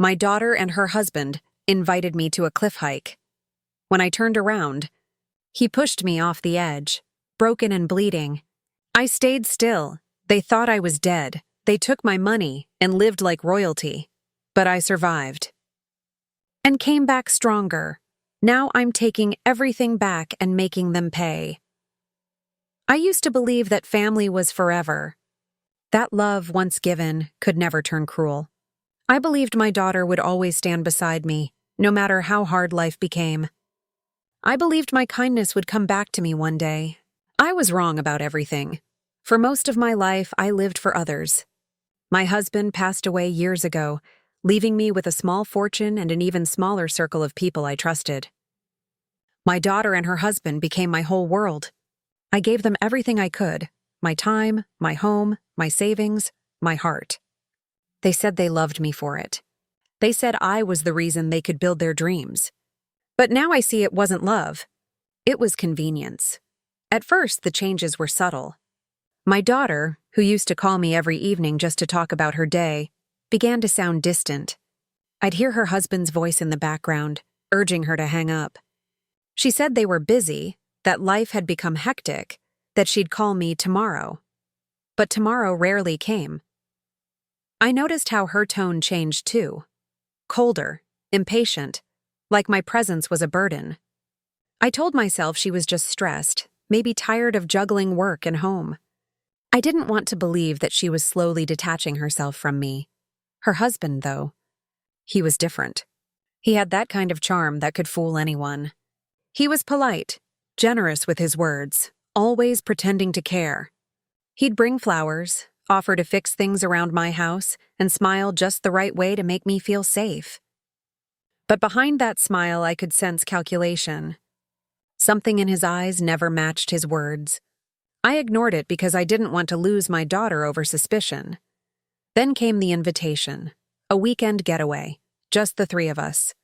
My daughter and her husband invited me to a cliff hike. When I turned around, he pushed me off the edge, broken and bleeding. I stayed still. They thought I was dead. They took my money and lived like royalty. But I survived. And came back stronger. Now I'm taking everything back and making them pay. I used to believe that family was forever. That love, once given, could never turn cruel. I believed my daughter would always stand beside me, no matter how hard life became. I believed my kindness would come back to me one day. I was wrong about everything. For most of my life, I lived for others. My husband passed away years ago, leaving me with a small fortune and an even smaller circle of people I trusted. My daughter and her husband became my whole world. I gave them everything I could: my time, my home, my savings, my heart. They said they loved me for it. They said I was the reason they could build their dreams. But now I see it wasn't love. It was convenience. At first, the changes were subtle. My daughter, who used to call me every evening just to talk about her day, began to sound distant. I'd hear her husband's voice in the background, urging her to hang up. She said they were busy, that life had become hectic, that she'd call me tomorrow. But tomorrow rarely came. I noticed how her tone changed too. Colder, impatient, like my presence was a burden. I told myself she was just stressed, maybe tired of juggling work and home. I didn't want to believe that she was slowly detaching herself from me. Her husband, though, he was different. He had that kind of charm that could fool anyone. He was polite, generous with his words, always pretending to care. He'd bring flowers, offer to fix things around my house, and smile just the right way to make me feel safe. But behind that smile, I could sense calculation. Something in his eyes never matched his words. I ignored it because I didn't want to lose my daughter over suspicion. Then came the invitation, a weekend getaway, just the three of us.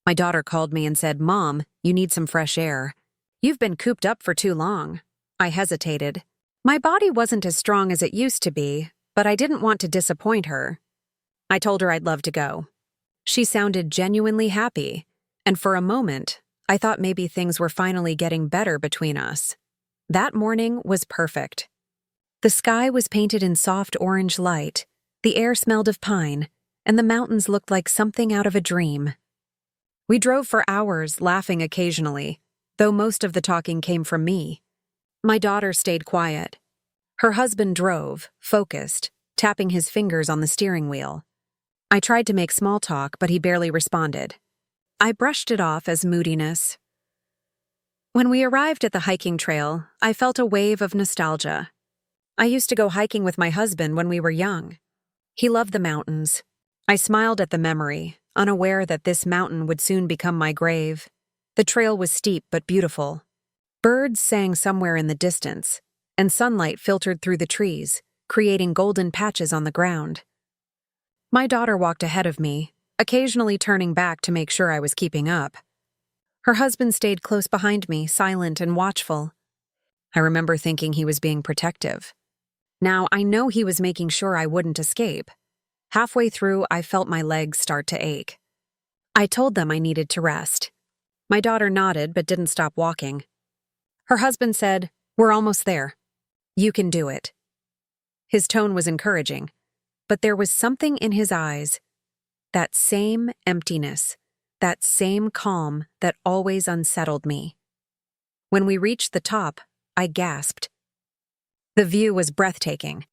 My daughter called me and said, "Mom, you need some fresh air. You've been cooped up for too long." I hesitated. My body wasn't as strong as it used to be, but I didn't want to disappoint her. I told her I'd love to go. She sounded genuinely happy, and for a moment, I thought maybe things were finally getting better between us. That morning was perfect. The sky was painted in soft orange light, the air smelled of pine, and the mountains looked like something out of a dream. We drove for hours, laughing occasionally, though most of the talking came from me. My daughter stayed quiet. Her husband drove, focused, tapping his fingers on the steering wheel. I tried to make small talk, but he barely responded. I brushed it off as moodiness. When we arrived at the hiking trail, I felt a wave of nostalgia. I used to go hiking with my husband when we were young. He loved the mountains. I smiled at the memory, unaware that this mountain would soon become my grave. The trail was steep but beautiful. Birds sang somewhere in the distance, and sunlight filtered through the trees, creating golden patches on the ground. My daughter walked ahead of me, occasionally turning back to make sure I was keeping up. Her husband stayed close behind me, silent and watchful. I remember thinking he was being protective. Now I know he was making sure I wouldn't escape. Halfway through, I felt my legs start to ache. I told them I needed to rest. My daughter nodded but didn't stop walking. Her husband said, "We're almost there. You can do it." His tone was encouraging, but there was something in his eyes. That same emptiness, that same calm that always unsettled me. When we reached the top, I gasped. The view was breathtaking.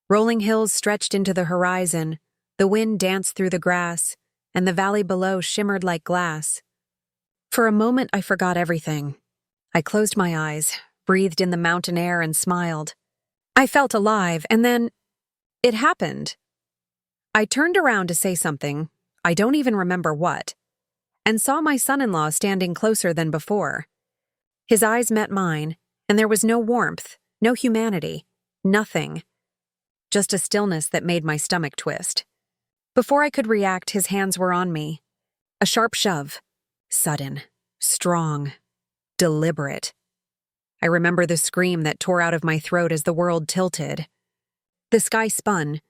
Rolling hills stretched into the horizon, the wind danced through the grass, and the valley below shimmered like glass. For a moment, I forgot everything. I closed my eyes, breathed in the mountain air, and smiled. I felt alive, and then it happened. I turned around to say something, I don't even remember what, and saw my son-in-law standing closer than before. His eyes met mine, and there was no warmth, no humanity, nothing. Just a stillness that made my stomach twist. Before I could react, his hands were on me. A sharp shove. Sudden, strong, deliberate. I remember the scream that tore out of my throat as the world tilted. The sky spun.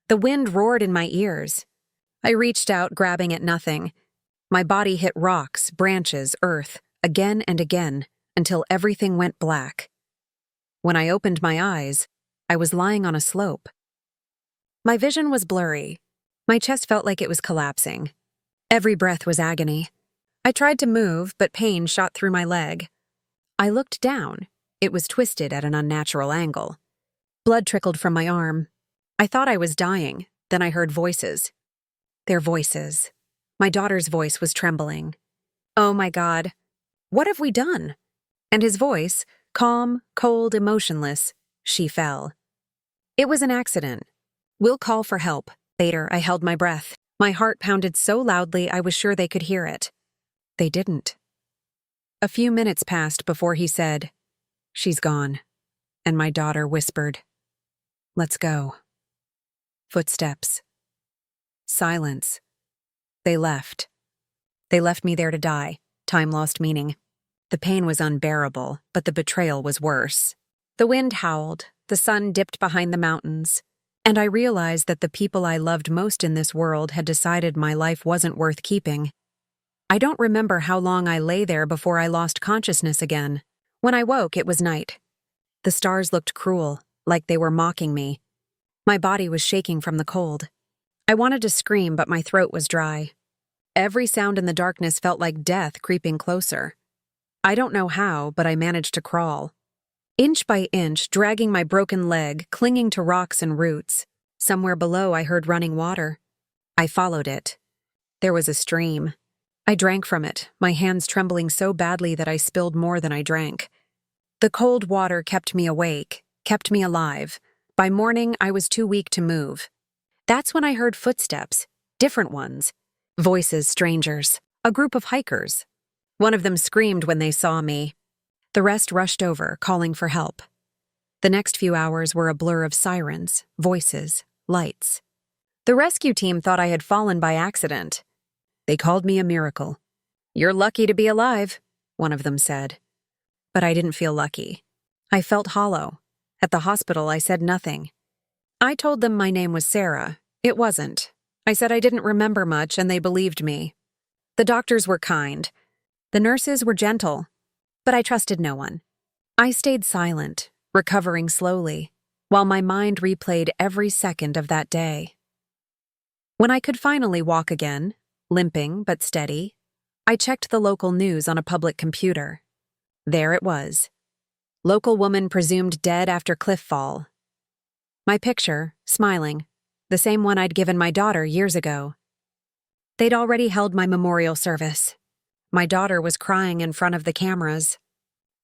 The wind roared in my ears. I reached out, grabbing at nothing. My body hit rocks, branches, earth, again and again, until everything went black. When I opened my eyes, I was lying on a slope. My vision was blurry. My chest felt like it was collapsing. Every breath was agony. I tried to move, but pain shot through my leg. I looked down. It was twisted at an unnatural angle. Blood trickled from my arm. I thought I was dying. Then I heard voices. Their voices. My daughter's voice was trembling. "Oh my God, what have we done?" And his voice, calm, cold, emotionless, "She fell. It was an accident. We'll call for help." Later, I held my breath. My heart pounded so loudly I was sure they could hear it. They didn't. A few minutes passed before he said, "She's gone." And my daughter whispered, "Let's go." Footsteps. Silence. They left. They left me there to die. Time lost meaning. The pain was unbearable, but the betrayal was worse. The wind howled, the sun dipped behind the mountains, and I realized that the people I loved most in this world had decided my life wasn't worth keeping. I don't remember how long I lay there before I lost consciousness again. When I woke, it was night. The stars looked cruel, like they were mocking me. My body was shaking from the cold. I wanted to scream, but my throat was dry. Every sound in the darkness felt like death creeping closer. I don't know how, but I managed to crawl. Inch by inch, dragging my broken leg, clinging to rocks and roots. Somewhere below, I heard running water. I followed it. There was a stream. I drank from it, my hands trembling so badly that I spilled more than I drank. The cold water kept me awake, kept me alive. By morning, I was too weak to move. That's when I heard footsteps, different ones. Voices, strangers, a group of hikers. One of them screamed when they saw me. The rest rushed over, calling for help. The next few hours were a blur of sirens, voices, lights. The rescue team thought I had fallen by accident. They called me a miracle. "You're lucky to be alive," one of them said. But I didn't feel lucky. I felt hollow. At the hospital, I said nothing. I told them my name was Sarah. It wasn't. I said I didn't remember much, and they believed me. The doctors were kind. The nurses were gentle. But I trusted no one. I stayed silent, recovering slowly, while my mind replayed every second of that day. When I could finally walk again, limping but steady, I checked the local news on a public computer. There it was. Local woman presumed dead after cliff fall. My picture, smiling, the same one I'd given my daughter years ago. They'd already held my memorial service. My daughter was crying in front of the cameras.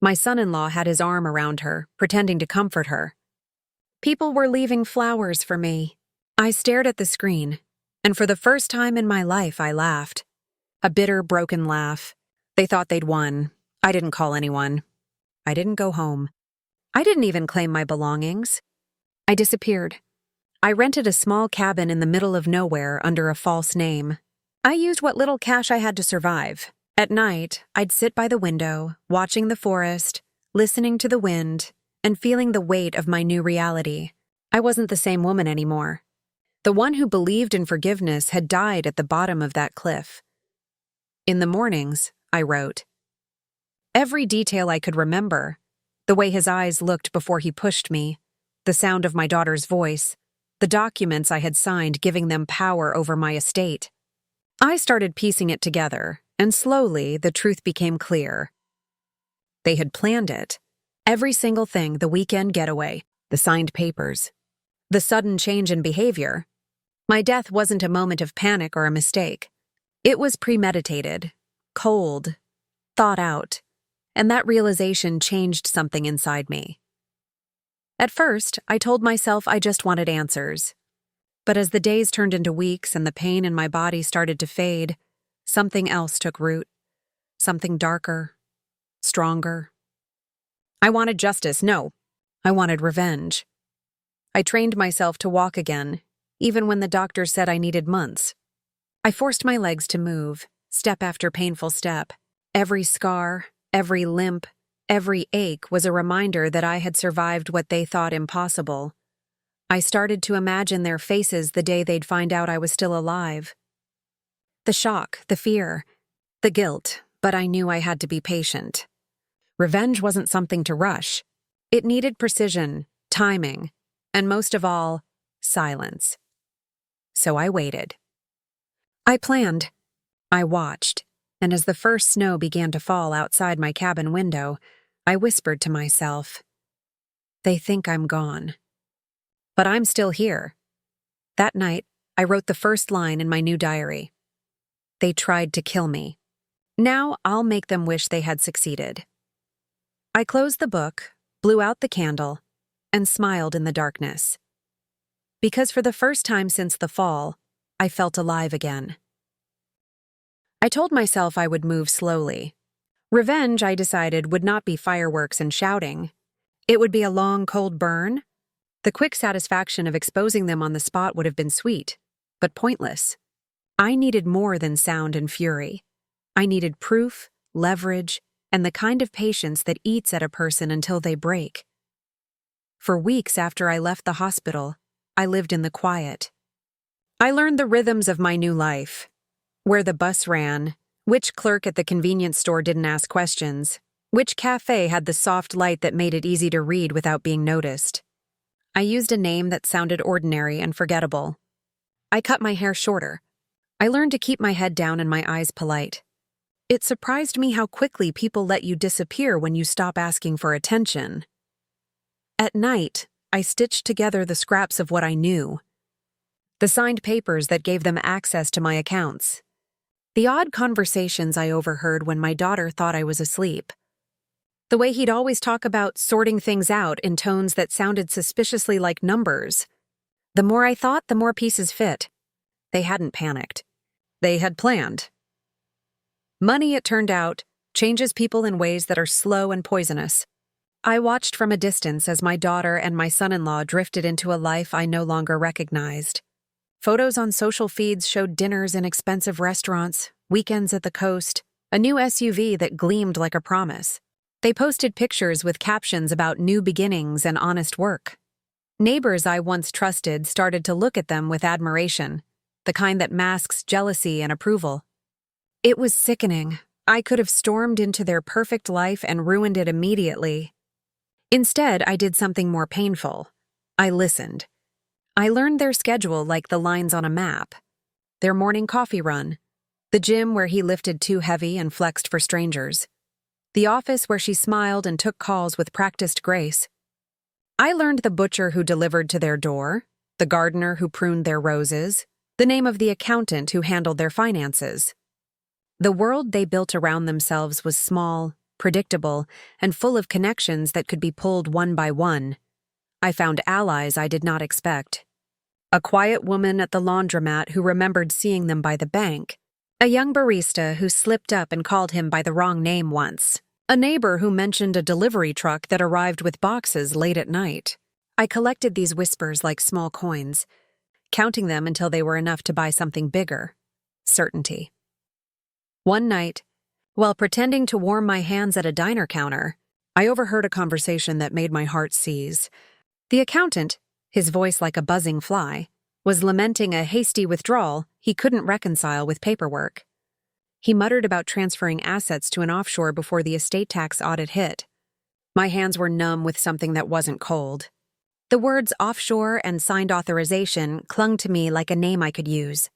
My son-in-law had his arm around her, pretending to comfort her. People were leaving flowers for me. I stared at the screen, and for the first time in my life, I laughed. A bitter, broken laugh. They thought they'd won. I didn't call anyone. I didn't go home. I didn't even claim my belongings. I disappeared. I rented a small cabin in the middle of nowhere under a false name. I used what little cash I had to survive. At night, I'd sit by the window, watching the forest, listening to the wind, and feeling the weight of my new reality. I wasn't the same woman anymore. The one who believed in forgiveness had died at the bottom of that cliff. In the mornings, I wrote. Every detail I could remember, the way his eyes looked before he pushed me, the sound of my daughter's voice, the documents I had signed giving them power over my estate. I started piecing it together, and slowly the truth became clear. They had planned it. Every single thing, the weekend getaway, the signed papers, the sudden change in behavior. My death wasn't a moment of panic or a mistake. It was premeditated, cold, thought out, and that realization changed something inside me. At first, I told myself I just wanted answers. But as the days turned into weeks and the pain in my body started to fade, something else took root. Something darker, stronger. I wanted justice, no. I wanted revenge. I trained myself to walk again, even when the doctor said I needed months. I forced my legs to move, step after painful step. Every scar, every limp, every ache was a reminder that I had survived what they thought impossible. I started to imagine their faces the day they'd find out I was still alive. The shock, the fear, the guilt, but I knew I had to be patient. Revenge wasn't something to rush. It needed precision, timing, and most of all, silence. So I waited. I planned. I watched, and as the first snow began to fall outside my cabin window, I whispered to myself, "They think I'm gone. But I'm still here." That night, I wrote the first line in my new diary. "They tried to kill me. Now I'll make them wish they had succeeded." I closed the book, blew out the candle, and smiled in the darkness. Because for the first time since the fall, I felt alive again. I told myself I would move slowly. Revenge, I decided, would not be fireworks and shouting. It would be a long, cold burn. The quick satisfaction of exposing them on the spot would have been sweet, but pointless. I needed more than sound and fury. I needed proof, leverage, and the kind of patience that eats at a person until they break. For weeks after I left the hospital, I lived in the quiet. I learned the rhythms of my new life. Where the bus ran, which clerk at the convenience store didn't ask questions, which cafe had the soft light that made it easy to read without being noticed. I used a name that sounded ordinary and forgettable. I cut my hair shorter. I learned to keep my head down and my eyes polite. It surprised me how quickly people let you disappear when you stop asking for attention. At night, I stitched together the scraps of what I knew. The signed papers that gave them access to my accounts. The odd conversations I overheard when my daughter thought I was asleep. The way he'd always talk about sorting things out in tones that sounded suspiciously like numbers. The more I thought, the more pieces fit. They hadn't panicked. They had planned. Money, it turned out, changes people in ways that are slow and poisonous. I watched from a distance as my daughter and my son-in-law drifted into a life I no longer recognized. Photos on social feeds showed dinners in expensive restaurants, weekends at the coast, a new SUV that gleamed like a promise. They posted pictures with captions about new beginnings and honest work. Neighbors I once trusted started to look at them with admiration, the kind that masks jealousy and approval. It was sickening. I could have stormed into their perfect life and ruined it immediately. Instead, I did something more painful. I listened. I learned their schedule like the lines on a map. Their morning coffee run. The gym where he lifted too heavy and flexed for strangers. The office where she smiled and took calls with practiced grace. I learned the butcher who delivered to their door, the gardener who pruned their roses, the name of the accountant who handled their finances. The world they built around themselves was small, predictable, and full of connections that could be pulled one by one. I found allies I did not expect. A quiet woman at the laundromat who remembered seeing them by the bank. A young barista who slipped up and called him by the wrong name once. A neighbor who mentioned a delivery truck that arrived with boxes late at night. I collected these whispers like small coins, counting them until they were enough to buy something bigger. Certainty. One night, while pretending to warm my hands at a diner counter, I overheard a conversation that made my heart seize. The accountant, his voice like a buzzing fly, was lamenting a hasty withdrawal he couldn't reconcile with paperwork. He muttered about transferring assets to an offshore before the estate tax audit hit. My hands were numb with something that wasn't cold. The words offshore and signed authorization clung to me like a name I could use.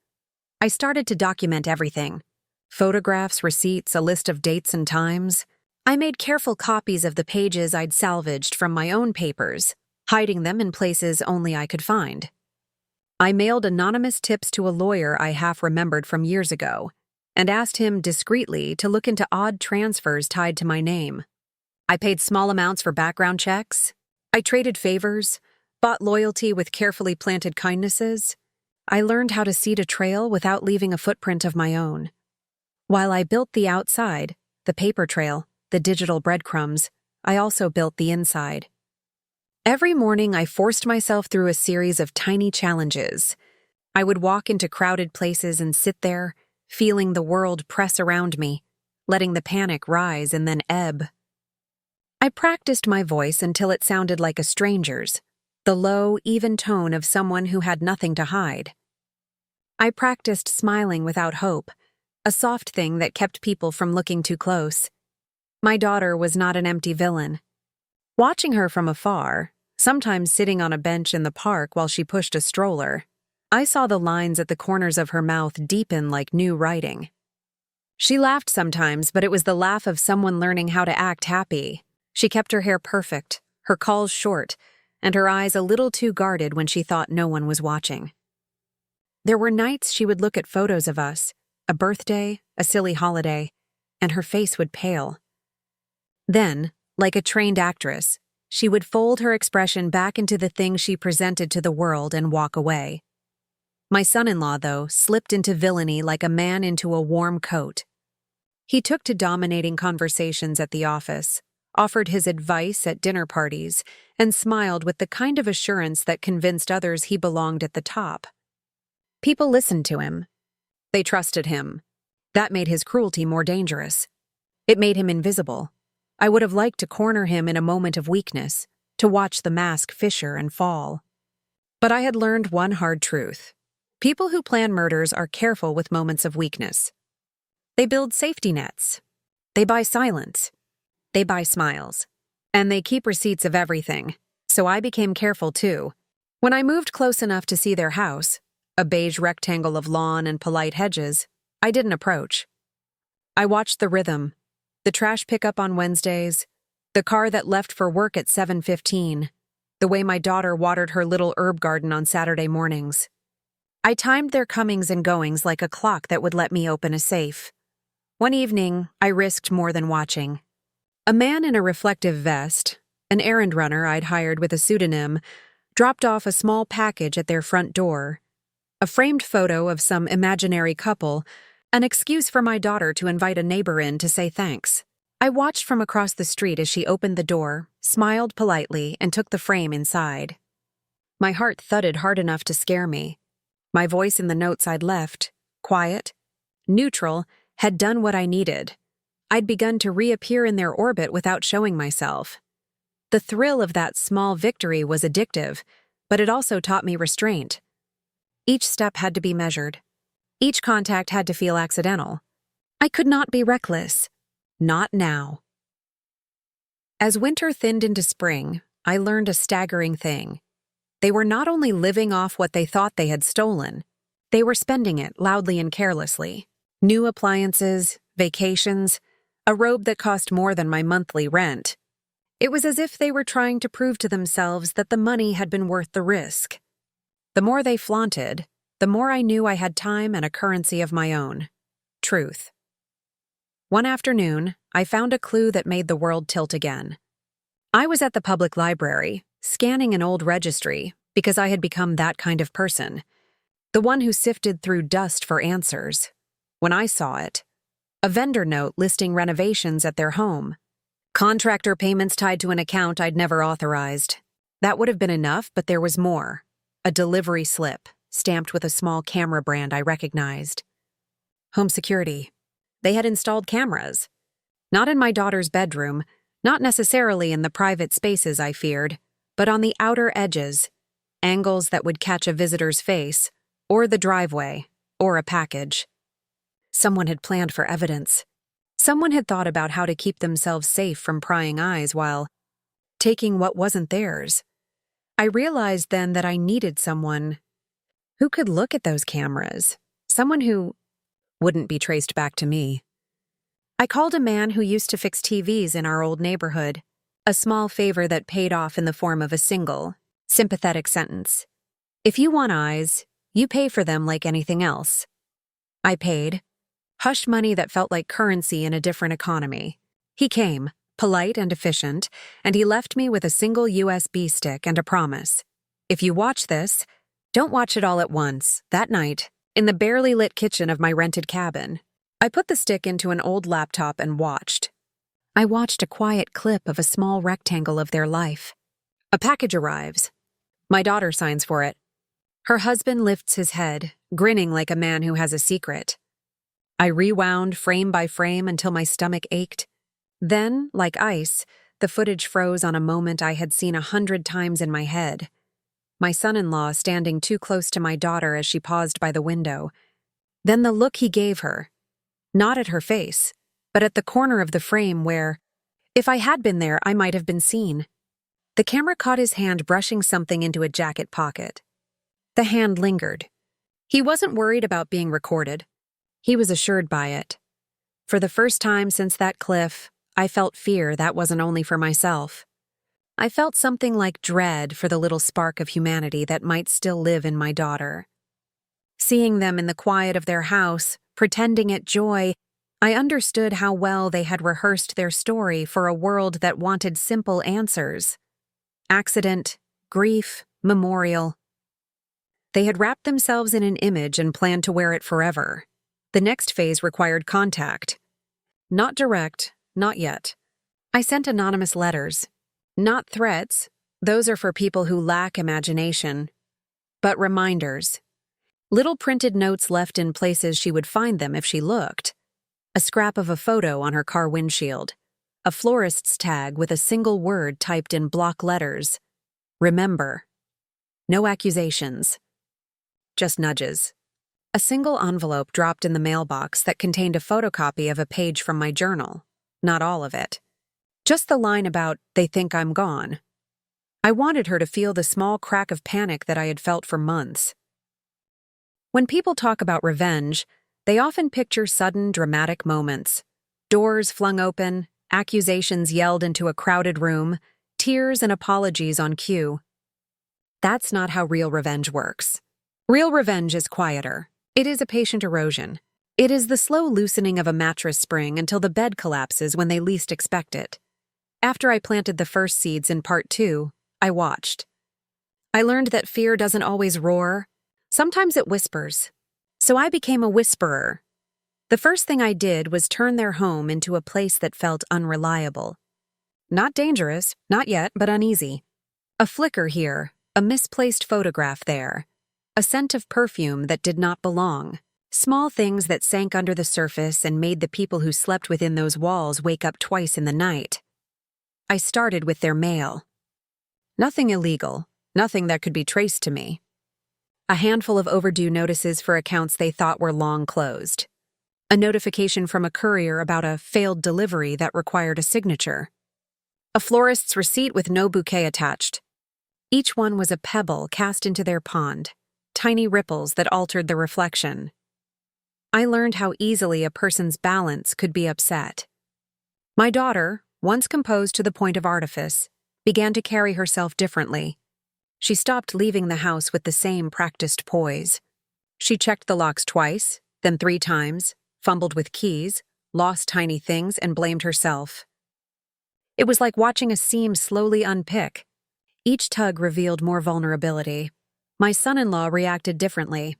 I started to document everything. Photographs, receipts, a list of dates and times. I made careful copies of the pages I'd salvaged from my own papers, hiding them in places only I could find. I mailed anonymous tips to a lawyer I half remembered from years ago, and asked him discreetly to look into odd transfers tied to my name. I paid small amounts for background checks. I traded favors, bought loyalty with carefully planted kindnesses. I learned how to seed a trail without leaving a footprint of my own. While I built the outside, the paper trail, the digital breadcrumbs, I also built the inside. Every morning I forced myself through a series of tiny challenges. I would walk into crowded places and sit there, feeling the world press around me, letting the panic rise and then ebb. I practiced my voice until it sounded like a stranger's, the low, even tone of someone who had nothing to hide. I practiced smiling without hope, a soft thing that kept people from looking too close. My daughter was not an empty villain. Watching her from afar, sometimes sitting on a bench in the park while she pushed a stroller, I saw the lines at the corners of her mouth deepen like new writing. She laughed sometimes, but it was the laugh of someone learning how to act happy. She kept her hair perfect, her calls short, and her eyes a little too guarded when she thought no one was watching. There were nights she would look at photos of us, a birthday, a silly holiday, and her face would pale. Then, like a trained actress, she would fold her expression back into the thing she presented to the world and walk away. My son-in-law, though, slipped into villainy like a man into a warm coat. He took to dominating conversations at the office, offered his advice at dinner parties, and smiled with the kind of assurance that convinced others he belonged at the top. People listened to him. They trusted him. That made his cruelty more dangerous. It made him invisible. I would have liked to corner him in a moment of weakness, to watch the mask fissure and fall. But I had learned one hard truth. People who plan murders are careful with moments of weakness. They build safety nets. They buy silence. They buy smiles. And they keep receipts of everything. So I became careful too. When I moved close enough to see their house, a beige rectangle of lawn and polite hedges, I didn't approach. I watched the rhythm, the trash pickup on Wednesdays, the car that left for work at 7:15, the way my daughter watered her little herb garden on Saturday mornings. I timed their comings and goings like a clock that would let me open a safe. One evening, I risked more than watching. A man in a reflective vest, an errand runner I'd hired with a pseudonym, dropped off a small package at their front door. A framed photo of some imaginary couple, an excuse for my daughter to invite a neighbor in to say thanks. I watched from across the street as she opened the door, smiled politely, and took the frame inside. My heart thudded hard enough to scare me. My voice in the notes I'd left, quiet, neutral, had done what I needed. I'd begun to reappear in their orbit without showing myself. The thrill of that small victory was addictive, but it also taught me restraint. Each step had to be measured. Each contact had to feel accidental. I could not be reckless. Not now. As winter thinned into spring, I learned a staggering thing. They were not only living off what they thought they had stolen, they were spending it loudly and carelessly. New appliances, vacations, a robe that cost more than my monthly rent. It was as if they were trying to prove to themselves that the money had been worth the risk. The more they flaunted, the more I knew I had time and a currency of my own. Truth. One afternoon, I found a clue that made the world tilt again. I was at the public library, scanning an old registry, because I had become that kind of person. The one who sifted through dust for answers. When I saw it, a vendor note listing renovations at their home. Contractor payments tied to an account I'd never authorized. That would have been enough, but there was more. A delivery slip, stamped with a small camera brand I recognized. Home security. They had installed cameras. Not in my daughter's bedroom, not necessarily in the private spaces I feared, but on the outer edges, angles that would catch a visitor's face, or the driveway, or a package. Someone had planned for evidence. Someone had thought about how to keep themselves safe from prying eyes while taking what wasn't theirs. I realized then that I needed someone who could look at those cameras, someone who wouldn't be traced back to me. I called a man who used to fix TVs in our old neighborhood, a small favor that paid off in the form of a single, sympathetic sentence. If you want eyes, you pay for them like anything else. I paid. Hush money that felt like currency in a different economy. He came, polite and efficient, and he left me with a single USB stick and a promise. If you watch this, don't watch it all at once, that night, in the barely lit kitchen of my rented cabin. I put the stick into an old laptop and watched. I watched a quiet clip of a small rectangle of their life. A package arrives. My daughter signs for it. Her husband lifts his head, grinning like a man who has a secret. I rewound frame by frame until my stomach ached. Then, like ice, the footage froze on a moment I had seen 100 times in my head. My son-in-law standing too close to my daughter as she paused by the window. Then the look he gave her. Not at her face, but at the corner of the frame where, if I had been there, I might have been seen. The camera caught his hand brushing something into a jacket pocket. The hand lingered. He wasn't worried about being recorded. He was assured by it. For the first time since that cliff, I felt fear that wasn't only for myself. I felt something like dread for the little spark of humanity that might still live in my daughter. Seeing them in the quiet of their house, pretending at joy, I understood how well they had rehearsed their story for a world that wanted simple answers. Accident, grief, memorial. They had wrapped themselves in an image and planned to wear it forever. The next phase required contact. Not direct, not yet. I sent anonymous letters. Not threats, those are for people who lack imagination. But reminders. Little printed notes left in places she would find them if she looked. A scrap of a photo on her car windshield. A florist's tag with a single word typed in block letters. Remember. No accusations. Just nudges. A single envelope dropped in the mailbox that contained a photocopy of a page from my journal. Not all of it. Just the line about, "They think I'm gone." I wanted her to feel the small crack of panic that I had felt for months. When people talk about revenge, they often picture sudden, dramatic moments. Doors flung open, accusations yelled into a crowded room, tears and apologies on cue. That's not how real revenge works. Real revenge is quieter. It is a patient erosion. It is the slow loosening of a mattress spring until the bed collapses when they least expect it. After I planted the first seeds in part 2, I watched. I learned that fear doesn't always roar. Sometimes it whispers. So I became a whisperer. The first thing I did was turn their home into a place that felt unreliable. Not dangerous, not yet, but uneasy. A flicker here, a misplaced photograph there. A scent of perfume that did not belong. Small things that sank under the surface and made the people who slept within those walls wake up twice in the night. I started with their mail. Nothing illegal, nothing that could be traced to me. A handful of overdue notices for accounts they thought were long closed. A notification from a courier about a failed delivery that required a signature. A florist's receipt with no bouquet attached. Each one was a pebble cast into their pond, tiny ripples that altered the reflection. I learned how easily a person's balance could be upset. My daughter, once composed to the point of artifice, began to carry herself differently. She stopped leaving the house with the same practiced poise. She checked the locks twice, then 3 times, fumbled with keys, lost tiny things, and blamed herself. It was like watching a seam slowly unpick. Each tug revealed more vulnerability. My son-in-law reacted differently.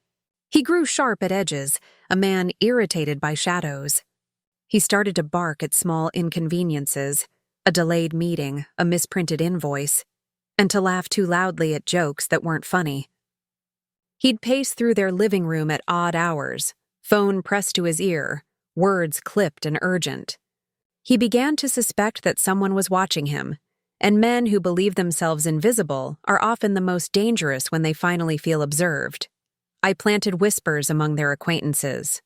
He grew sharp at edges, a man irritated by shadows. He started to bark at small inconveniences, a delayed meeting, a misprinted invoice, and to laugh too loudly at jokes that weren't funny. He'd pace through their living room at odd hours, phone pressed to his ear, words clipped and urgent. He began to suspect that someone was watching him, and men who believe themselves invisible are often the most dangerous when they finally feel observed. I planted whispers among their acquaintances.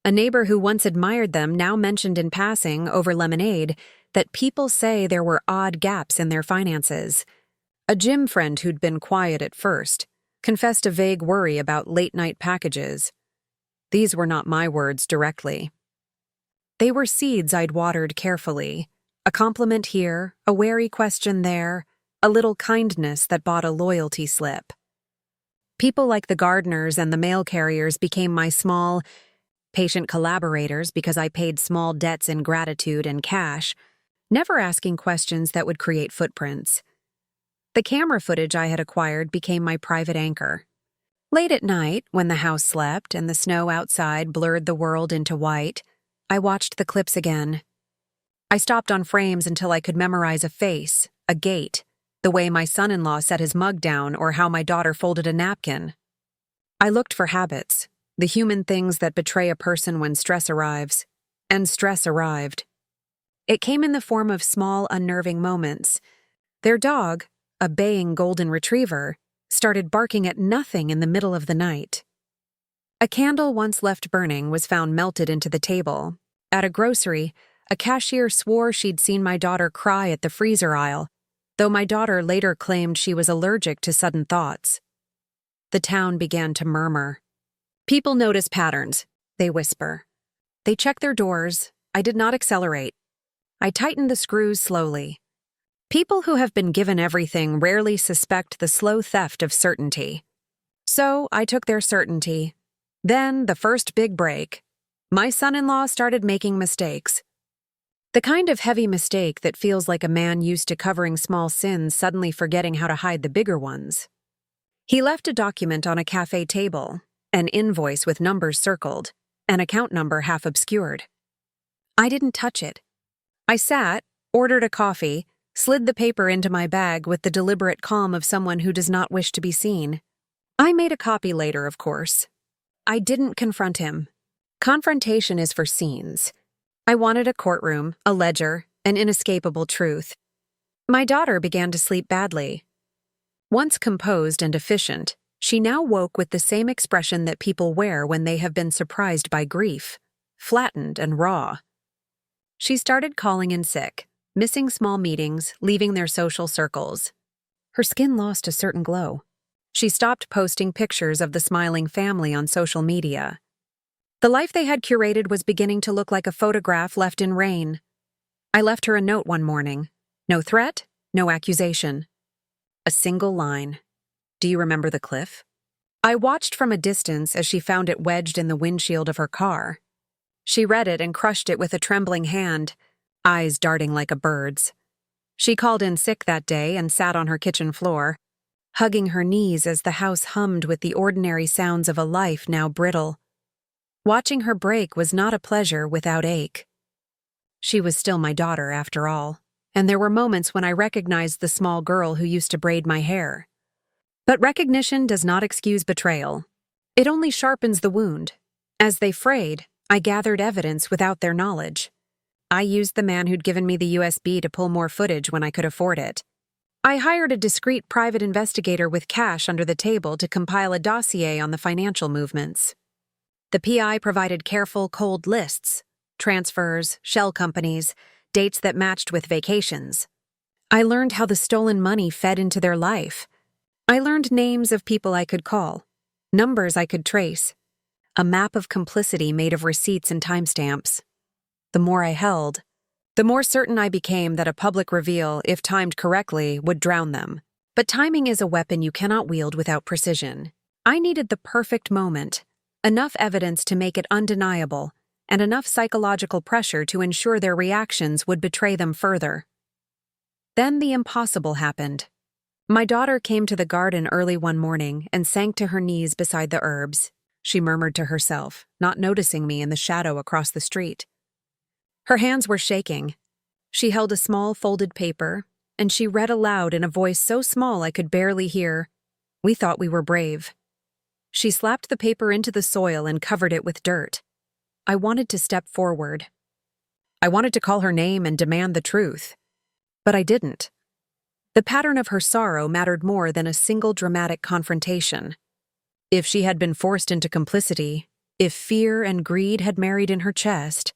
A neighbor who once admired them now mentioned in passing, over lemonade, that people say there were odd gaps in their finances. A gym friend who'd been quiet at first confessed a vague worry about late-night packages. These were not my words directly. They were seeds I'd watered carefully. A compliment here, a wary question there, a little kindness that bought a loyalty slip. People like the gardeners and the mail carriers became my small, patient collaborators because I paid small debts in gratitude and cash, never asking questions that would create footprints. The camera footage I had acquired became my private anchor. Late at night, when the house slept and the snow outside blurred the world into white, I watched the clips again. I stopped on frames until I could memorize a face, a gait, the way my son-in-law set his mug down or how my daughter folded a napkin. I looked for habits, the human things that betray a person when stress arrives. And stress arrived. It came in the form of small, unnerving moments. Their dog, a baying golden retriever, started barking at nothing in the middle of the night. A candle once left burning was found melted into the table. At a grocery, a cashier swore she'd seen my daughter cry at the freezer aisle, though my daughter later claimed she was allergic to sudden thoughts. The town began to murmur. People notice patterns, they whisper. They check their doors. I did not accelerate. I tightened the screws slowly. People who have been given everything rarely suspect the slow theft of certainty. So I took their certainty. Then, the first big break. My son-in-law started making mistakes. The kind of heavy mistake that feels like a man used to covering small sins suddenly forgetting how to hide the bigger ones. He left a document on a cafe table, an invoice with numbers circled, an account number half obscured. I didn't touch it. I sat, ordered a coffee, slid the paper into my bag with the deliberate calm of someone who does not wish to be seen. I made a copy later, of course. I didn't confront him. Confrontation is for scenes. I wanted a courtroom, a ledger, an inescapable truth. My daughter began to sleep badly. Once composed and efficient, she now woke with the same expression that people wear when they have been surprised by grief, flattened and raw. She started calling in sick, missing small meetings, leaving their social circles. Her skin lost a certain glow. She stopped posting pictures of the smiling family on social media. The life they had curated was beginning to look like a photograph left in rain. I left her a note one morning. No threat, no accusation. A single line. Do you remember the cliff? I watched from a distance as she found it wedged in the windshield of her car. She read it and crushed it with a trembling hand, eyes darting like a bird's. She called in sick that day and sat on her kitchen floor, hugging her knees as the house hummed with the ordinary sounds of a life now brittle. Watching her break was not a pleasure without ache. She was still my daughter, after all, and there were moments when I recognized the small girl who used to braid my hair. But recognition does not excuse betrayal. It only sharpens the wound. As they frayed, I gathered evidence without their knowledge. I used the man who'd given me the USB to pull more footage when I could afford it. I hired a discreet private investigator with cash under the table to compile a dossier on the financial movements. The PI provided careful, cold lists, transfers, shell companies, dates that matched with vacations. I learned how the stolen money fed into their life. I learned names of people I could call, numbers I could trace, a map of complicity made of receipts and timestamps. The more I held, the more certain I became that a public reveal, if timed correctly, would drown them. But timing is a weapon you cannot wield without precision. I needed the perfect moment, enough evidence to make it undeniable, and enough psychological pressure to ensure their reactions would betray them further. Then the impossible happened. My daughter came to the garden early one morning and sank to her knees beside the herbs. She murmured to herself, not noticing me in the shadow across the street. Her hands were shaking. She held a small folded paper, and she read aloud in a voice so small I could barely hear, "We thought we were brave." She slapped the paper into the soil and covered it with dirt. I wanted to step forward. I wanted to call her name and demand the truth. But I didn't. The pattern of her sorrow mattered more than a single dramatic confrontation. If she had been forced into complicity, if fear and greed had married in her chest,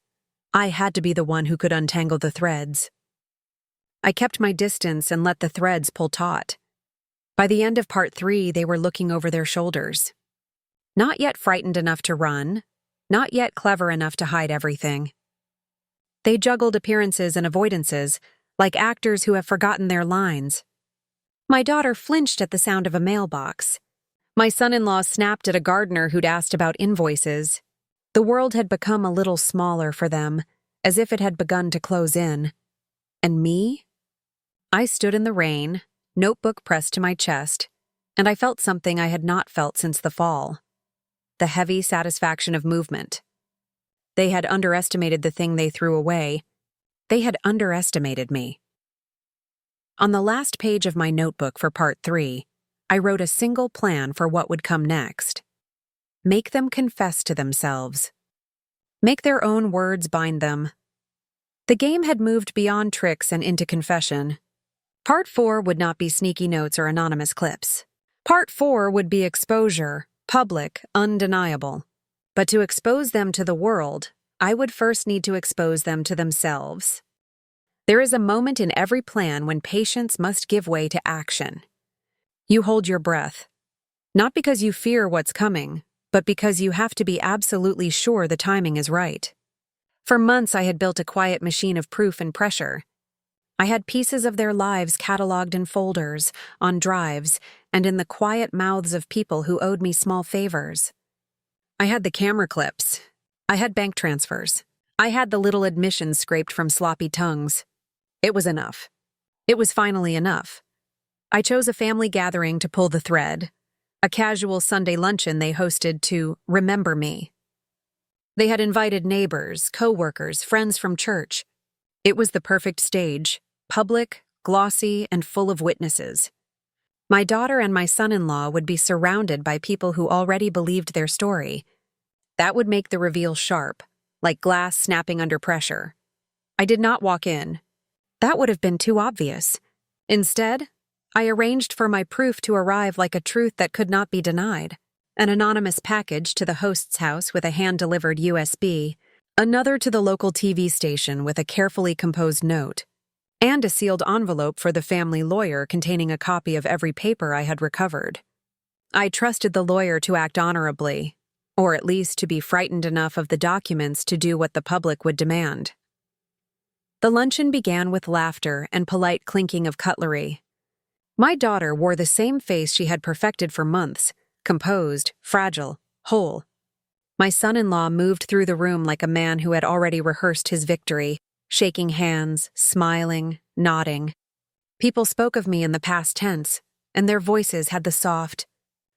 I had to be the one who could untangle the threads. I kept my distance and let the threads pull taut. By the end of part 3, they were looking over their shoulders. Not yet frightened enough to run, not yet clever enough to hide everything. They juggled appearances and avoidances, like actors who have forgotten their lines. My daughter flinched at the sound of a mailbox. My son-in-law snapped at a gardener who'd asked about invoices. The world had become a little smaller for them, as if it had begun to close in. And me? I stood in the rain, notebook pressed to my chest, and I felt something I had not felt since the fall. The heavy satisfaction of movement. They had underestimated the thing they threw away. They had underestimated me. On the last page of my notebook for part 3, I wrote a single plan for what would come next. Make them confess to themselves. Make their own words bind them. The game had moved beyond tricks and into confession. Part 4 would not be sneaky notes or anonymous clips. Part 4 would be exposure, public, undeniable. But to expose them to the world, I would first need to expose them to themselves. There is a moment in every plan when patience must give way to action. You hold your breath, not because you fear what's coming, but because you have to be absolutely sure the timing is right. For months, I had built a quiet machine of proof and pressure. I had pieces of their lives cataloged in folders, on drives, and in the quiet mouths of people who owed me small favors. I had the camera clips. I had bank transfers. I had the little admissions scraped from sloppy tongues. It was enough. It was finally enough. I chose a family gathering to pull the thread, a casual Sunday luncheon they hosted to remember me. They had invited neighbors, co-workers, friends from church. It was the perfect stage, public, glossy, and full of witnesses. My daughter and my son-in-law would be surrounded by people who already believed their story. That would make the reveal sharp, like glass snapping under pressure. I did not walk in. That would have been too obvious. Instead, I arranged for my proof to arrive like a truth that could not be denied. An anonymous package to the host's house with a hand-delivered USB, another to the local TV station with a carefully composed note, and a sealed envelope for the family lawyer containing a copy of every paper I had recovered. I trusted the lawyer to act honorably, or at least to be frightened enough of the documents to do what the public would demand. The luncheon began with laughter and polite clinking of cutlery. My daughter wore the same face she had perfected for months, composed, fragile, whole. My son-in-law moved through the room like a man who had already rehearsed his victory, shaking hands, smiling, nodding. People spoke of me in the past tense, and their voices had the soft,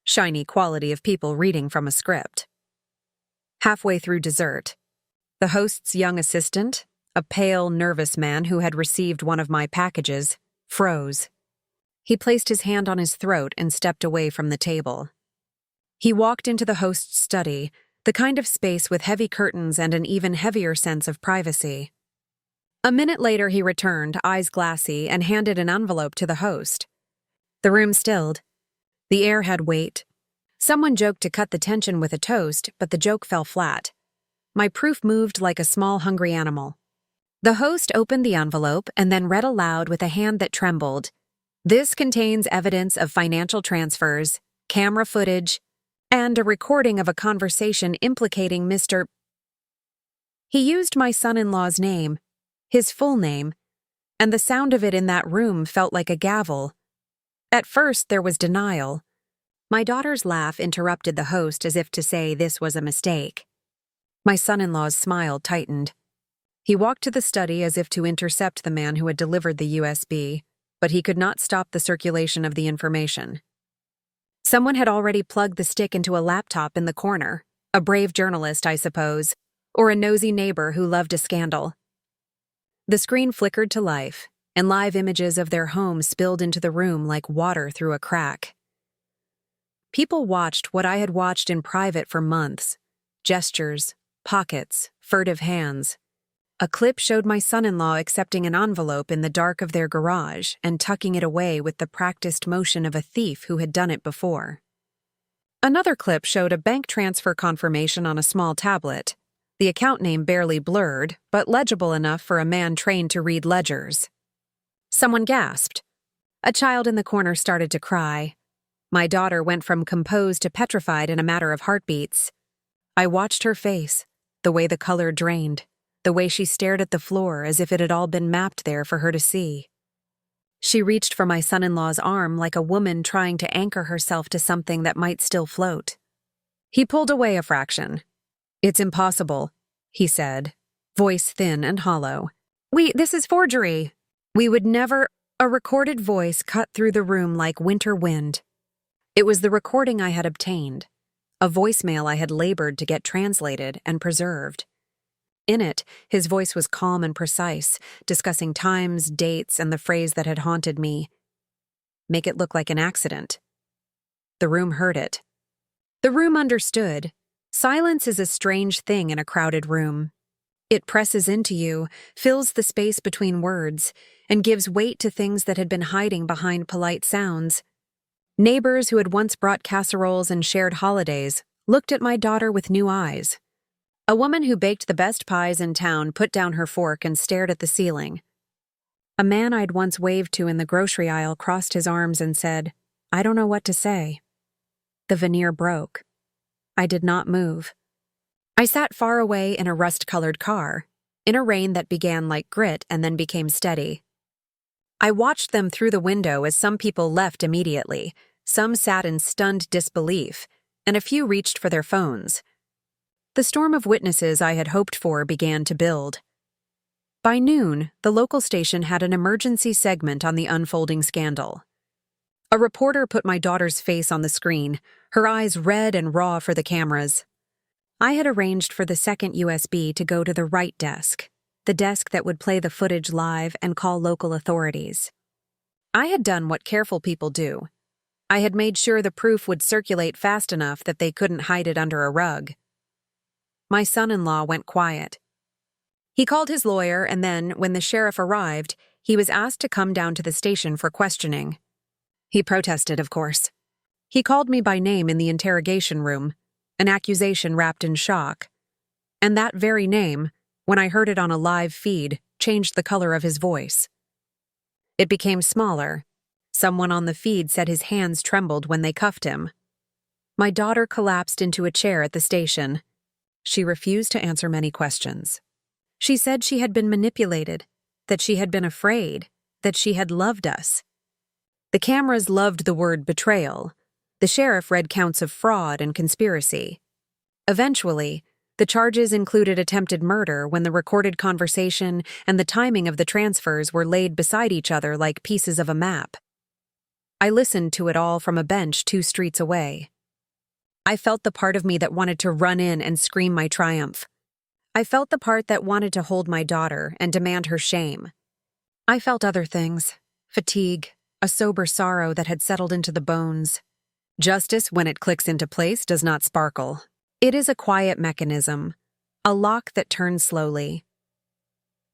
shiny quality of people reading from a script. Halfway through dessert, the host's young assistant, a pale, nervous man who had received one of my packages, froze. He placed his hand on his throat and stepped away from the table. He walked into the host's study, the kind of space with heavy curtains and an even heavier sense of privacy. A minute later he returned, eyes glassy, and handed an envelope to the host. The room stilled. The air had weight. Someone joked to cut the tension with a toast, but the joke fell flat. My proof moved like a small, hungry animal. The host opened the envelope and then read aloud with a hand that trembled. This contains evidence of financial transfers, camera footage, and a recording of a conversation implicating Mr. He used my son-in-law's name, his full name, and the sound of it in that room felt like a gavel. At first, there was denial. My daughter's laugh interrupted the host as if to say this was a mistake. My son-in-law's smile tightened. He walked to the study as if to intercept the man who had delivered the USB, but he could not stop the circulation of the information. Someone had already plugged the stick into a laptop in the corner, a brave journalist, I suppose, or a nosy neighbor who loved a scandal. The screen flickered to life, and live images of their home spilled into the room like water through a crack. People watched what I had watched in private for months: gestures, pockets, furtive hands. A clip showed my son-in-law accepting an envelope in the dark of their garage and tucking it away with the practiced motion of a thief who had done it before. Another clip showed a bank transfer confirmation on a small tablet, the account name barely blurred, but legible enough for a man trained to read ledgers. Someone gasped. A child in the corner started to cry. My daughter went from composed to petrified in a matter of heartbeats. I watched her face, the way the color drained, the way she stared at the floor as if it had all been mapped there for her to see. She reached for my son-in-law's arm like a woman trying to anchor herself to something that might still float. He pulled away a fraction. "It's impossible," he said, voice thin and hollow. This is forgery. We would never." A recorded voice cut through the room like winter wind. It was the recording I had obtained, a voicemail I had labored to get translated and preserved. In it, his voice was calm and precise, discussing times, dates, and the phrase that had haunted me: "Make it look like an accident." The room heard it. The room understood. Silence is a strange thing in a crowded room. It presses into you, fills the space between words, and gives weight to things that had been hiding behind polite sounds. Neighbors who had once brought casseroles and shared holidays looked at my daughter with new eyes. A woman who baked the best pies in town put down her fork and stared at the ceiling. A man I'd once waved to in the grocery aisle crossed his arms and said, "I don't know what to say." The veneer broke. I did not move. I sat far away in a rust-colored car, in a rain that began like grit and then became steady. I watched them through the window as some people left immediately, some sat in stunned disbelief, and a few reached for their phones. The storm of witnesses I had hoped for began to build. By noon, the local station had an emergency segment on the unfolding scandal. A reporter put my daughter's face on the screen, her eyes red and raw for the cameras. I had arranged for the second USB to go to the right desk, the desk that would play the footage live and call local authorities. I had done what careful people do. I had made sure the proof would circulate fast enough that they couldn't hide it under a rug. My son-in-law went quiet. He called his lawyer, and then, when the sheriff arrived, he was asked to come down to the station for questioning. He protested, of course. He called me by name in the interrogation room, an accusation wrapped in shock. And that very name, when I heard it on a live feed, changed the color of his voice. It became smaller. Someone on the feed said his hands trembled when they cuffed him. My daughter collapsed into a chair at the station. She refused to answer many questions. She said she had been manipulated, that she had been afraid, that she had loved us. The cameras loved the word betrayal. The sheriff read counts of fraud and conspiracy. Eventually, the charges included attempted murder when the recorded conversation and the timing of the transfers were laid beside each other like pieces of a map. I listened to it all from a bench 2 streets away. I felt the part of me that wanted to run in and scream my triumph. I felt the part that wanted to hold my daughter and demand her shame. I felt other things, fatigue, a sober sorrow that had settled into the bones. Justice, when it clicks into place, does not sparkle. It is a quiet mechanism, a lock that turns slowly.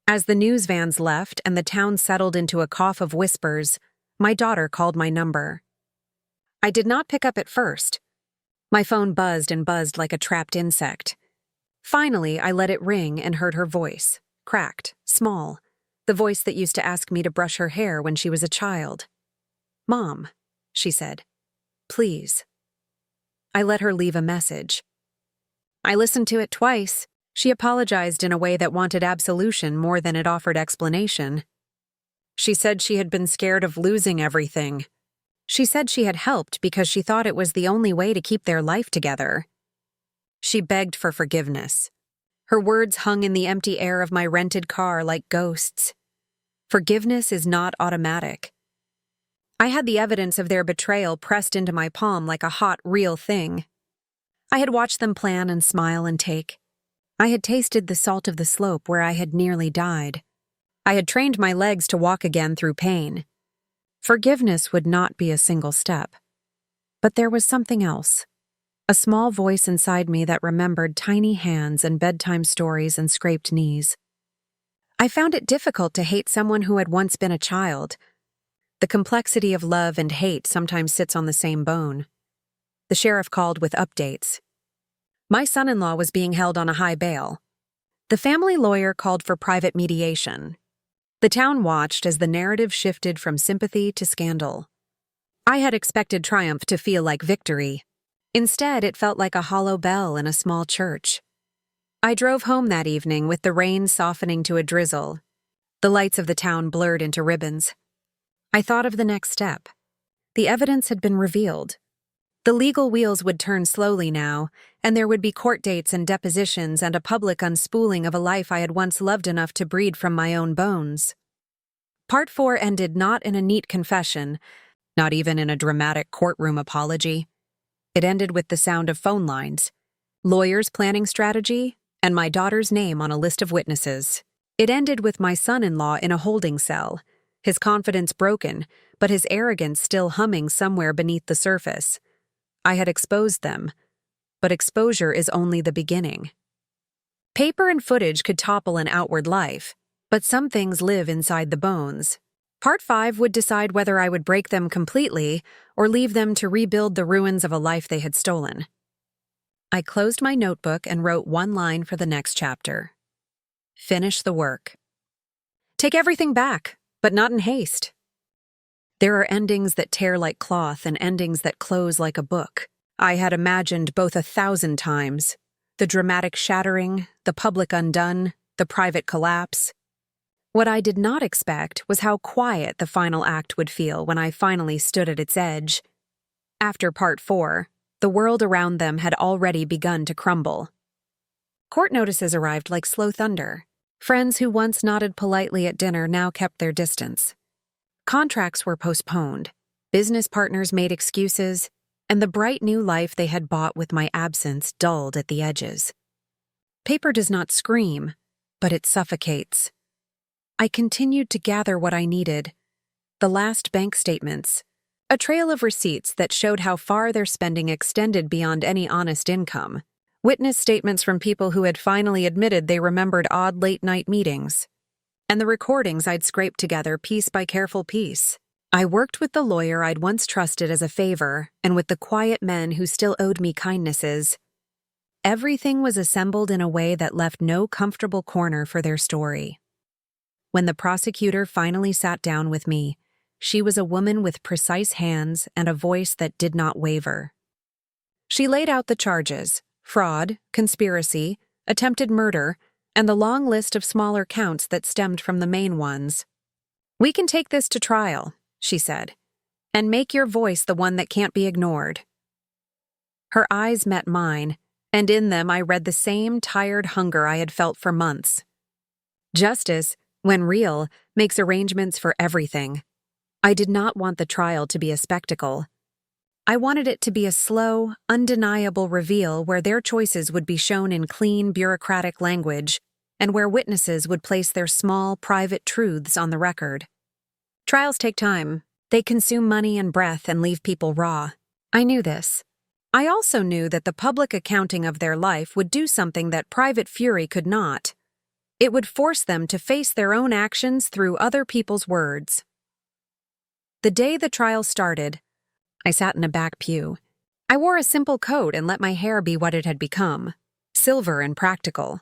As the news vans left and the town settled into a cough of whispers, my daughter called my number. I did not pick up at first. My phone buzzed and buzzed like a trapped insect. Finally, I let it ring and heard her voice, cracked, small, the voice that used to ask me to brush her hair when she was a child. "Mom," she said, "please." I let her leave a message. I listened to it twice. She apologized in a way that wanted absolution more than it offered explanation. She said she had been scared of losing everything. She said she had helped because she thought it was the only way to keep their life together. She begged for forgiveness. Her words hung in the empty air of my rented car like ghosts. Forgiveness is not automatic. I had the evidence of their betrayal pressed into my palm like a hot, real thing. I had watched them plan and smile and take. I had tasted the salt of the slope where I had nearly died. I had trained my legs to walk again through pain. Forgiveness would not be a single step. But there was something else. A small voice inside me that remembered tiny hands and bedtime stories and scraped knees. I found it difficult to hate someone who had once been a child. The complexity of love and hate sometimes sits on the same bone. The sheriff called with updates. My son-in-law was being held on a high bail. The family lawyer called for private mediation. The town watched as the narrative shifted from sympathy to scandal. I had expected triumph to feel like victory. Instead, it felt like a hollow bell in a small church. I drove home that evening with the rain softening to a drizzle. The lights of the town blurred into ribbons. I thought of the next step. The evidence had been revealed. The legal wheels would turn slowly now, and there would be court dates and depositions and a public unspooling of a life I had once loved enough to breed from my own bones. Part 4 ended not in a neat confession, not even in a dramatic courtroom apology. It ended with the sound of phone lines, lawyers planning strategy, and my daughter's name on a list of witnesses. It ended with my son-in-law in a holding cell, his confidence broken, but his arrogance still humming somewhere beneath the surface. I had exposed them, but exposure is only the beginning. Paper and footage could topple an outward life, but some things live inside the bones. Part 5 would decide whether I would break them completely or leave them to rebuild the ruins of a life they had stolen. I closed my notebook and wrote one line for the next chapter. Finish the work. Take everything back, but not in haste. There are endings that tear like cloth and endings that close like a book. I had imagined both 1,000 times. The dramatic shattering, the public undone, the private collapse. What I did not expect was how quiet the final act would feel when I finally stood at its edge. After part 4, the world around them had already begun to crumble. Court notices arrived like slow thunder. Friends who once nodded politely at dinner now kept their distance. Contracts were postponed, business partners made excuses, and the bright new life they had bought with my absence dulled at the edges. Paper does not scream, but it suffocates. I continued to gather what I needed. The last bank statements, a trail of receipts that showed how far their spending extended beyond any honest income. Witness statements from people who had finally admitted they remembered odd late-night meetings. And the recordings I'd scraped together piece by careful piece. I worked with the lawyer I'd once trusted as a favor and with the quiet men who still owed me kindnesses. Everything was assembled in a way that left no comfortable corner for their story. When the prosecutor finally sat down with me, she was a woman with precise hands and a voice that did not waver. She laid out the charges: fraud, conspiracy, attempted murder, and the long list of smaller counts that stemmed from the main ones. "We can take this to trial," she said, "and make your voice the one that can't be ignored." Her eyes met mine, and in them I read the same tired hunger I had felt for months. Justice, when real, makes arrangements for everything. I did not want the trial to be a spectacle. I wanted it to be a slow, undeniable reveal where their choices would be shown in clean, bureaucratic language, and where witnesses would place their small, private truths on the record. Trials take time. They consume money and breath and leave people raw. I knew this. I also knew that the public accounting of their life would do something that private fury could not. It would force them to face their own actions through other people's words. The day the trial started, I sat in a back pew. I wore a simple coat and let my hair be what it had become, silver and practical.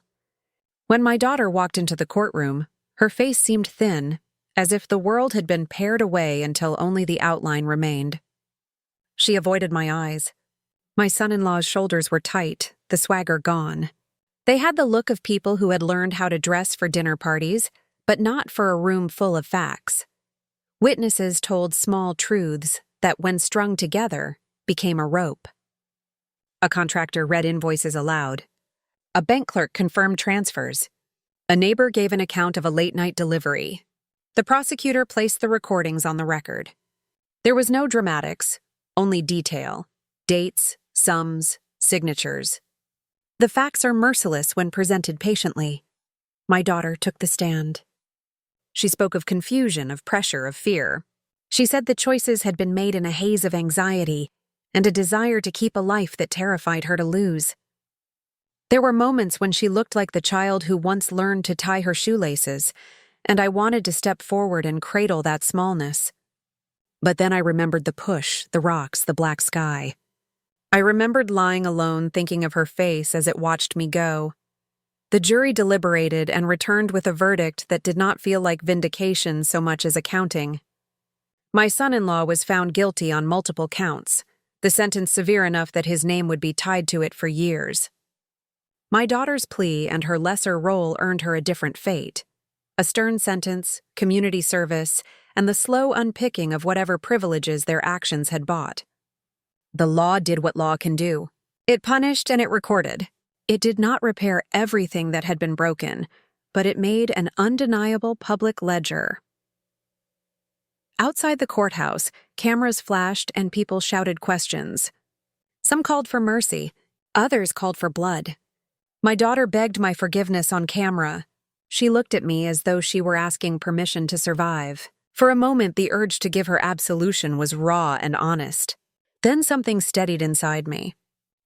When my daughter walked into the courtroom, her face seemed thin, as if the world had been pared away until only the outline remained. She avoided my eyes. My son-in-law's shoulders were tight, the swagger gone. They had the look of people who had learned how to dress for dinner parties, but not for a room full of facts. Witnesses told small truths that, when strung together, became a rope. A contractor read invoices aloud. A bank clerk confirmed transfers. A neighbor gave an account of a late-night delivery. The prosecutor placed the recordings on the record. There was no dramatics, only detail, dates, sums, signatures. The facts are merciless when presented patiently. My daughter took the stand. She spoke of confusion, of pressure, of fear. She said the choices had been made in a haze of anxiety and a desire to keep a life that terrified her to lose. There were moments when she looked like the child who once learned to tie her shoelaces, and I wanted to step forward and cradle that smallness. But then I remembered the push, the rocks, the black sky. I remembered lying alone thinking of her face as it watched me go. The jury deliberated and returned with a verdict that did not feel like vindication so much as accounting. My son-in-law was found guilty on multiple counts, the sentence severe enough that his name would be tied to it for years. My daughter's plea and her lesser role earned her a different fate: a stern sentence, community service, and the slow unpicking of whatever privileges their actions had bought. The law did what law can do. It punished and it recorded. It did not repair everything that had been broken, but it made an undeniable public ledger. Outside the courthouse, cameras flashed and people shouted questions. Some called for mercy, others called for blood. My daughter begged my forgiveness on camera. She looked at me as though she were asking permission to survive. For a moment, the urge to give her absolution was raw and honest. Then something steadied inside me.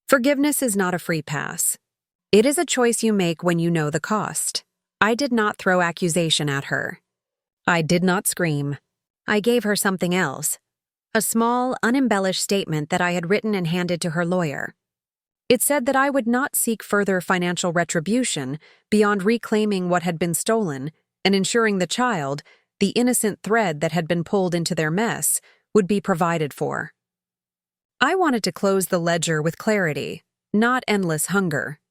Forgiveness is not a free pass. It is a choice you make when you know the cost. I did not throw accusation at her. I did not scream. I gave her something else. A small, unembellished statement that I had written and handed to her lawyer. It said that I would not seek further financial retribution beyond reclaiming what had been stolen and ensuring the child, the innocent thread that had been pulled into their mess, would be provided for. I wanted to close the ledger with clarity, not endless hunger.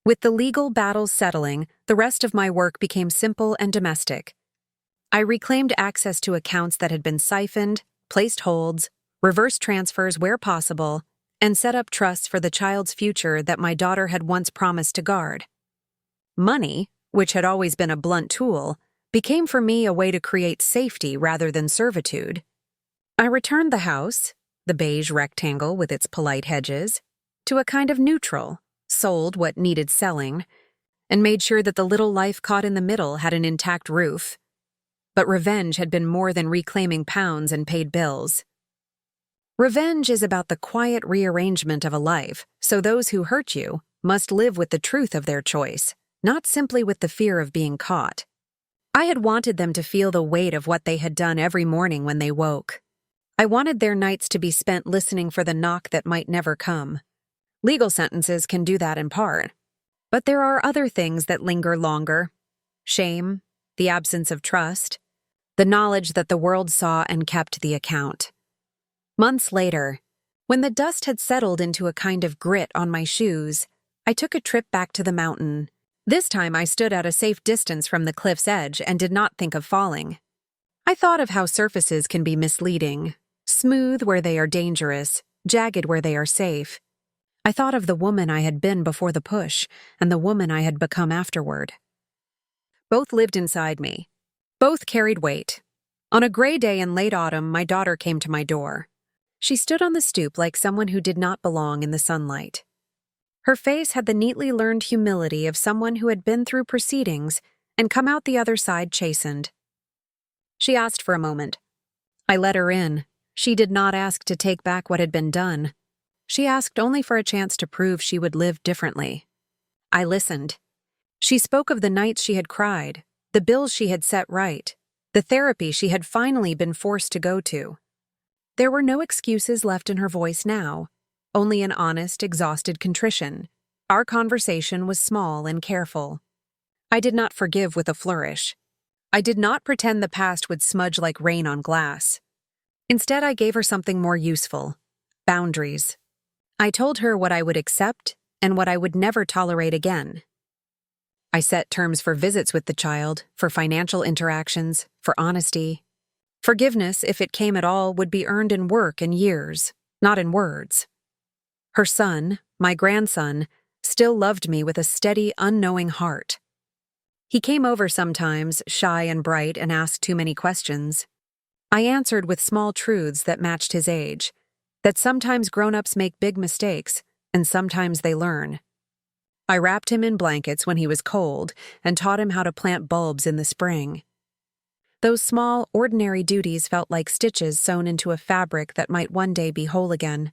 With the legal battles settling, the rest of my work became simple and domestic. I reclaimed access to accounts that had been siphoned, placed holds, reversed transfers where possible, and set up trusts for the child's future that my daughter had once promised to guard. Money, which had always been a blunt tool, became for me a way to create safety rather than servitude. I returned the house, the beige rectangle with its polite hedges, to a kind of neutral, sold what needed selling, and made sure that the little life caught in the middle had an intact roof. But revenge had been more than reclaiming pounds and paid bills. Revenge is about the quiet rearrangement of a life, so those who hurt you must live with the truth of their choice, not simply with the fear of being caught. I had wanted them to feel the weight of what they had done every morning when they woke. I wanted their nights to be spent listening for the knock that might never come. Legal sentences can do that in part. But there are other things that linger longer. Shame, the absence of trust, the knowledge that the world saw and kept the account. Months later, when the dust had settled into a kind of grit on my shoes, I took a trip back to the mountain. This time I stood at a safe distance from the cliff's edge and did not think of falling. I thought of how surfaces can be misleading, smooth where they are dangerous, jagged where they are safe. I thought of the woman I had been before the push and the woman I had become afterward. Both lived inside me. Both carried weight. On a gray day in late autumn, my daughter came to my door. She stood on the stoop like someone who did not belong in the sunlight. Her face had the neatly learned humility of someone who had been through proceedings and come out the other side chastened. She asked for a moment. I let her in. She did not ask to take back what had been done. She asked only for a chance to prove she would live differently. I listened. She spoke of the nights she had cried, the bills she had set right, the therapy she had finally been forced to go to. There were no excuses left in her voice now, only an honest, exhausted contrition. Our conversation was small and careful. I did not forgive with a flourish. I did not pretend the past would smudge like rain on glass. Instead, I gave her something more useful: boundaries. I told her what I would accept and what I would never tolerate again. I set terms for visits with the child, for financial interactions, for honesty. Forgiveness, if it came at all, would be earned in work and years, not in words. Her son, my grandson, still loved me with a steady, unknowing heart. He came over sometimes, shy and bright, and asked too many questions. I answered with small truths that matched his age, that sometimes grown-ups make big mistakes, and sometimes they learn. I wrapped him in blankets when he was cold and taught him how to plant bulbs in the spring. Those small, ordinary duties felt like stitches sewn into a fabric that might one day be whole again.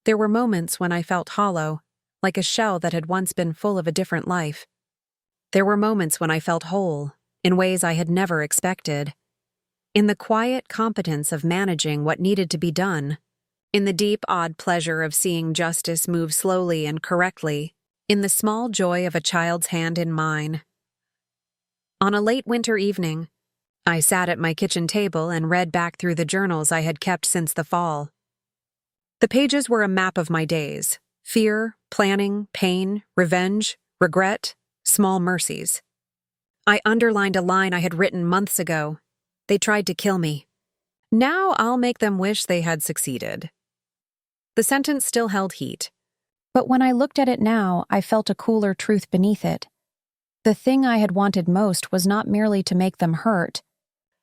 There were moments when I felt hollow, like a shell that had once been full of a different life. There were moments when I felt whole, in ways I had never expected. In the quiet competence of managing what needed to be done, in the deep, odd pleasure of seeing justice move slowly and correctly, in the small joy of a child's hand in mine. On a late winter evening, I sat at my kitchen table and read back through the journals I had kept since the fall. The pages were a map of my days: fear, planning, pain, revenge, regret, small mercies. I underlined a line I had written months ago. They tried to kill me. Now I'll make them wish they had succeeded. The sentence still held heat. But when I looked at it now, I felt a cooler truth beneath it. The thing I had wanted most was not merely to make them hurt,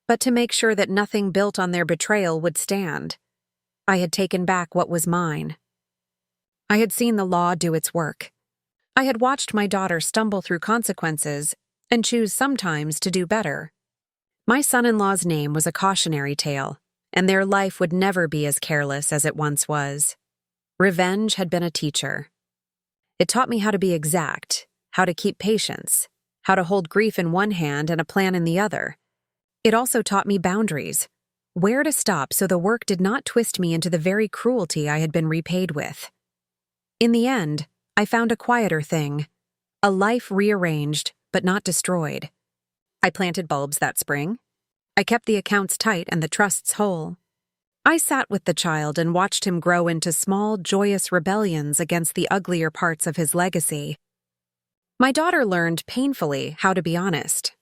but to make sure that nothing built on their betrayal would stand. I had taken back what was mine. I had seen the law do its work. I had watched my daughter stumble through consequences and choose sometimes to do better. My son-in-law's name was a cautionary tale, and their life would never be as careless as it once was. Revenge had been a teacher. It taught me how to be exact, how to keep patience, how to hold grief in one hand and a plan in the other. It also taught me boundaries, where to stop so the work did not twist me into the very cruelty I had been repaid with. In the end, I found a quieter thing, a life rearranged but not destroyed. I planted bulbs that spring. I kept the accounts tight and the trusts whole. I sat with the child and watched him grow into small, joyous rebellions against the uglier parts of his legacy. My daughter learned painfully how to be honest.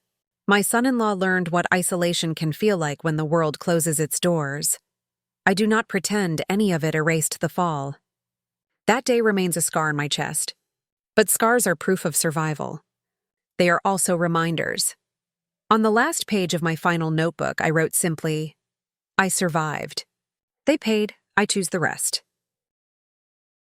My son-in-law learned what isolation can feel like when the world closes its doors. I do not pretend any of it erased the fall. That day remains a scar on my chest. But scars are proof of survival. They are also reminders. On the last page of my final notebook, I wrote simply, "I survived. They paid, I choose the rest."